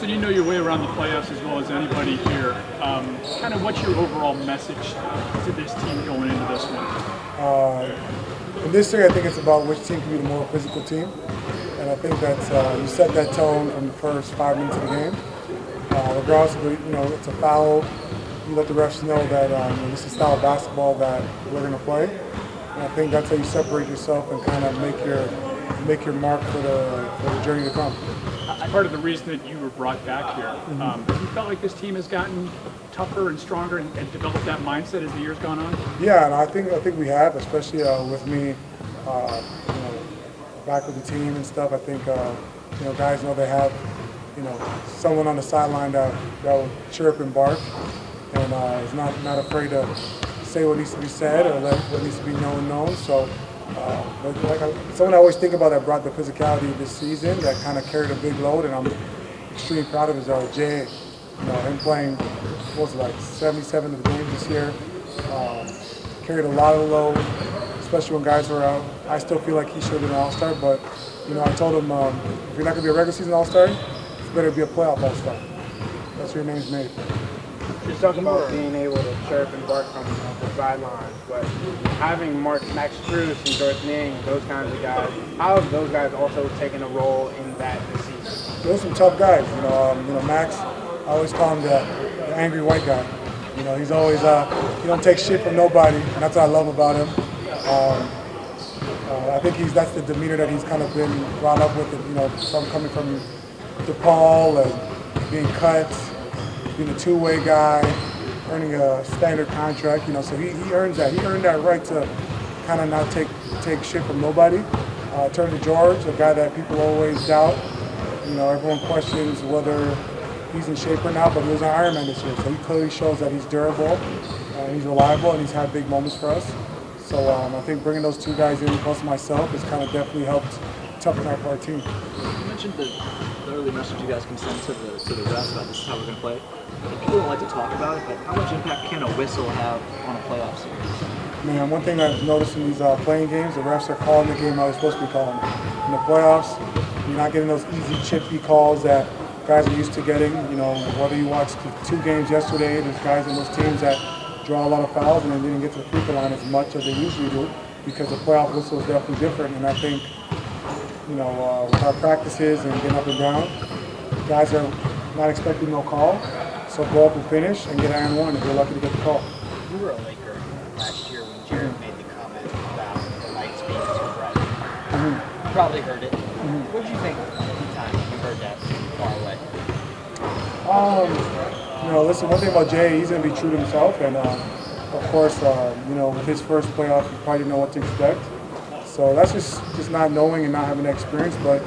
Tristan, you know your way around the playoffs as well as anybody here. Kind of what's your overall message to this team going into this one? In this year, I think it's about which team can be the more physical team. And I think that you set that tone from the first 5 minutes of the game. Regardless of, it's a foul, you let the refs know that this is the style of basketball that we're going to play. And I think that's how you separate yourself and kind of make your mark for the journey to come. Part of the reason that you were brought back here, you felt like this team has gotten tougher and stronger and developed that mindset as the year's gone on? Yeah, and I think we have, especially with me, back with the team and stuff. I think guys know they have someone on the sideline that will chirp and bark, and is not afraid to say what needs to be said or let what needs to be known. So. Someone I always think about that brought the physicality this season, that kind of carried a big load, and I'm extremely proud of, is Jay. Him playing, 77 of the games this year, carried a lot of load, especially when guys were out. I still feel like he should have been an All-Star, but I told him if you're not going to be a regular season All-Star, it's better be a playoff All-Star. That's where your name's made. You're talking about being able to chirp and bark from the sidelines, but having Max Strus and Jordan Ning, those kinds of guys, how have those guys also taken a role in that this season? Those are some tough guys. Max, I always call him the angry white guy. He's always he don't take shit from nobody, and that's what I love about him. I think that's the demeanor that he's kind of been brought up with, coming from DePaul and being cut. Being a two-way guy, earning a standard contract, so he earns that. He earned that right to kind of not take shit from nobody. Turn to George, a guy that people always doubt. Everyone questions whether he's in shape or not, but he was an Ironman this year, so he clearly shows that he's durable, he's reliable, and he's had big moments for us. So I think bringing those two guys in, plus myself, has kind of definitely helped toughen up our team. You mentioned the early message you guys can send to the refs about this is how we're going to play. And people don't like to talk about it, but how much impact can a whistle have on a playoff series? Man, one thing I've noticed in these playing games, the refs are calling the game how they're supposed to be calling it. In the playoffs, you're not getting those easy, chippy calls that guys are used to getting. Whether you watched the 2 games yesterday, there's guys on those teams that draw a lot of fouls and they didn't get to the free throw line as much as they usually do, because the playoff whistle is definitely different. And I think, with our practices and getting up and down, guys are not expecting no call. So go up and finish and get an and one if you're lucky to get the call. You were a Laker last year when Jared made the comment about the lights being too bright. You probably heard it. What did you think at the time you heard that far away? Listen, one thing about Jay, he's going to be true to himself. And, of course, with his first playoff, you probably didn't know what to expect. So that's just not knowing and not having the experience. But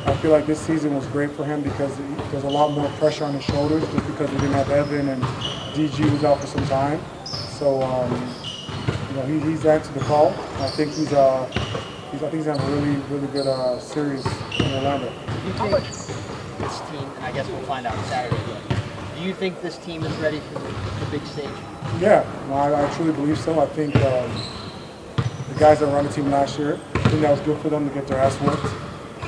I feel like this season was great for him because there's a lot more pressure on his shoulders just because we didn't have Evan and DG was out for some time. So, he's answered the call. I think he's having a really, really good series in Orlando. Do you think this team, and I guess we'll find out Saturday, but do you think this team is ready for the big stage? Yeah, I truly believe so. I think the guys that were on the team last year, I think that was good for them to get their ass whooped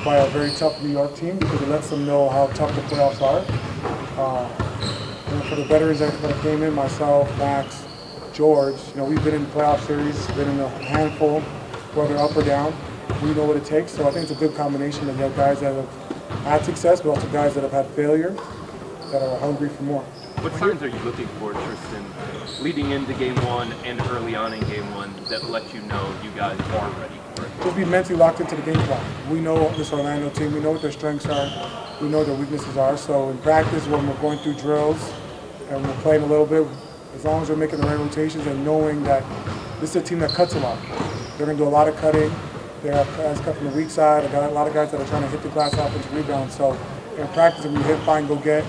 by a very tough New York team because it lets them know how tough the playoffs are. And for the veterans that came in, myself, Max, George, we've been in playoff series, been in a handful, whether up or down. We know what it takes, so I think it's a good combination of guys that have had success, but also guys that have had failure, that are hungry for more. What signs are you looking for, Tristan, leading into Game 1 and early on in Game 1 that let you know you guys are ready for it? Just be mentally locked into the game plan. We know this Orlando team. We know what their strengths are. We know what their weaknesses are. So in practice, when we're going through drills and we're playing a little bit, as long as we're making the right rotations and knowing that this is a team that cuts a lot. They're going to do a lot of cutting. They have guys cut from the weak side. A lot of guys that are trying to hit the glass offensive rebound. So in practice, when you hit, find, go get,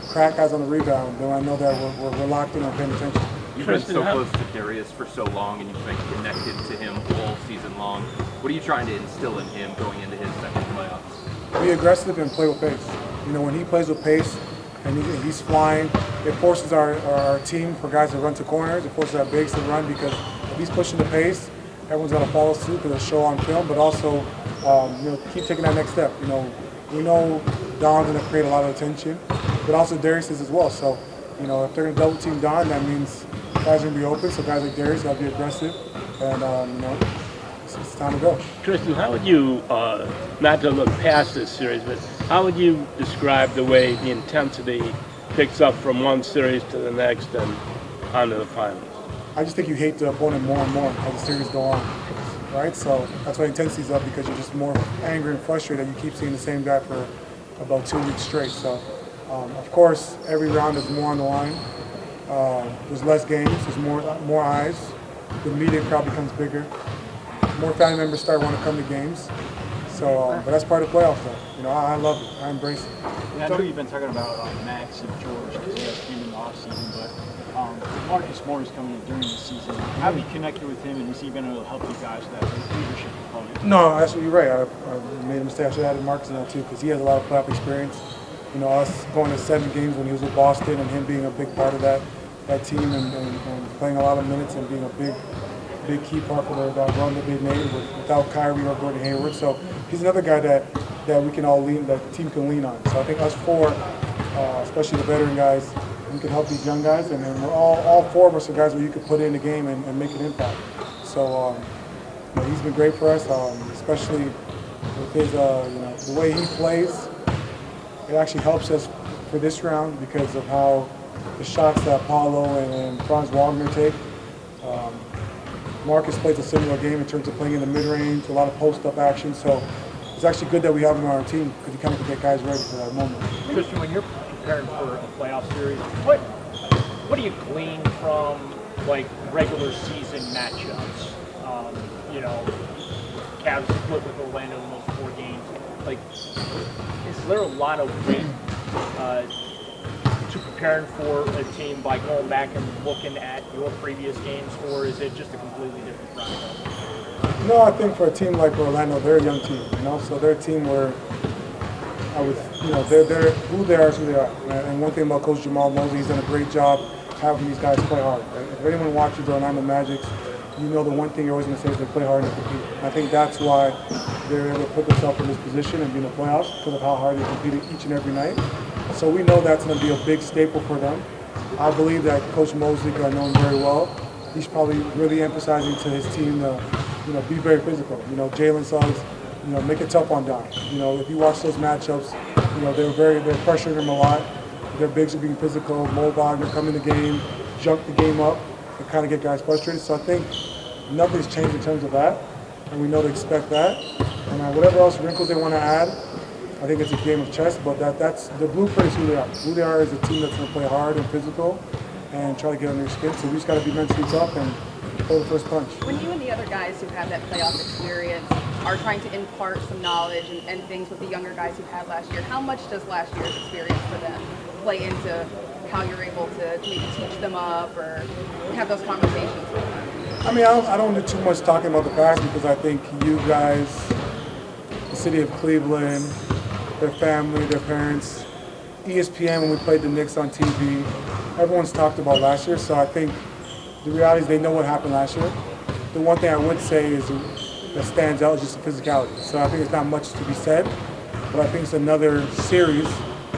crack guys on the rebound, then I know that we're locked in and paying attention. You've been so close to Darius for so long, and you've been connected to him all season long. What are you trying to instill in him going into his second playoffs? Be aggressive and play with pace. When he plays with pace and he's flying, it forces our team for guys to run to corners. It forces our bigs to run because if he's pushing the pace, everyone's going to follow suit because it's show on film, but also keep taking that next step. We know Don's going to create a lot of attention, but also Darius is as well. So, you know, if they're going to double team Don, that means guys are going to be open. So guys like Darius got to be aggressive, and you know, it's time to go. Tristan, how would you, not to look past this series, but how would you describe the way the intensity picks up from one series to the next and onto the finals? I just think you hate the opponent more and more as the series go on, right? So that's why intensity's up, because you're just more angry and frustrated. You keep seeing the same guy for about 2 weeks straight. So, of course, every round is more on the line. There's less games. There's more eyes. The media crowd becomes bigger. More family members start wanting to come to games. So, but that's part of the playoffs, though. You know, I love it. I embrace it. Yeah, I know you've been talking about Max and George because he has came in the offseason, but Marcus Morris coming in during the season. How have you connected with him, and is he going to help you guys with that leadership component? No, actually, you're right. I made a mistake. I should have added Marcus in that too, because he has a lot of playoff experience. You know, us going to 7 games when he was with Boston, and him being a big part of that team, and playing a lot of minutes and being a big key part for the run that they made without Kyrie or Gordon Hayward. So he's another guy that we can all lean, that the team can lean on. So I think us four, especially the veteran guys, we can help these young guys, and then we're all 4 of us are guys where you could put in the game and make an impact. So you know, he's been great for us, especially with his the way he plays. It actually helps us for this round because of how the shots that Paulo and Franz Wagner take. Marcus plays a similar game in terms of playing in the mid-range, a lot of post-up action. So it's actually good that we have him on our team because he kind of can get guys ready for that moment. Tristan, when you're preparing for a playoff series, what do you glean from like regular season matchups? You know, Cavs split with Orlando in those 4 games. Like, is there a lot of weight to preparing for a team by going back and looking at your previous games, or is it just a completely different process? No, I think for a team like Orlando, they're a young team, you know, so they're a team where they're who they are is who they are. And one thing about Coach Jamal Mosley, he's done a great job having these guys play hard. Right? If anyone watches the Orlando Magic, you know the one thing you're always going to say is they play hard and they compete. And I think that's why they're able to put themselves in this position and be in the playoffs, because of how hard they compete each and every night. So we know that's going to be a big staple for them. I believe that Coach Mosley, who I know him very well, he's probably really emphasizing to his team to, be very physical. You know, Jalen says, make it tough on Don. You know, if you watch those matchups, they're pressuring him a lot. Their bigs are being physical, mobile, they're coming to the game, jump the game up, and kind of get guys frustrated. So I think nothing's changed in terms of that, and we know to expect that. And whatever else wrinkles they want to add, I think it's a game of chess, but that's the blueprint is who they are. Who they are is a team that's going to play hard and physical and try to get under your skin. So we just got to be mentally tough and throw the first punch. When you and the other guys who have that playoff experience are trying to impart some knowledge and things with the younger guys who had last year, how much does last year's experience for them play into how you're able to maybe teach them up or have those conversations with them? I mean, I don't do too much talking about the past because I think you guys, the city of Cleveland, their family, their parents, ESPN when we played the Knicks on TV, everyone's talked about last year. So I think the reality is they know what happened last year. The one thing I would say is that stands out is just the physicality. So I think it's not much to be said, but I think it's another series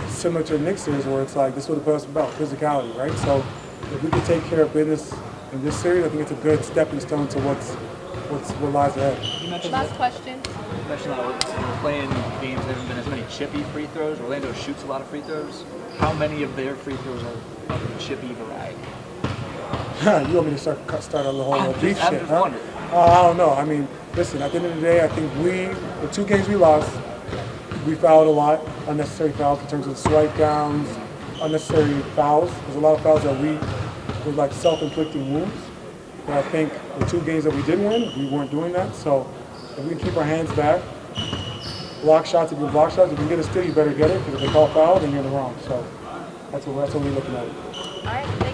similar to the Knicks series where it's like this is what the playoffs is about, physicality, right? So if we can take care of business in this series, I think it's a good stepping stone to what lies ahead. You mentioned Last question. You mentioned that we're playing games, there haven't been as many chippy free throws. Orlando shoots a lot of free throws. How many of their free throws are of the chippy variety? You want me to start a whole beef I'm shit, just huh? wondering. I don't know. I mean, listen, at the end of the day, I think the 2 games we lost, we fouled a lot, unnecessary fouls in terms of swipe downs, unnecessary fouls. There's a lot of fouls that were like self-inflicting wounds. But I think the 2 games that we did win, we weren't doing that. So if we can keep our hands back, block shots, if you block shots, if you get a steal, you better get it. Because if they call foul, then you're in the wrong. So that's what we're looking at. All right, thank you.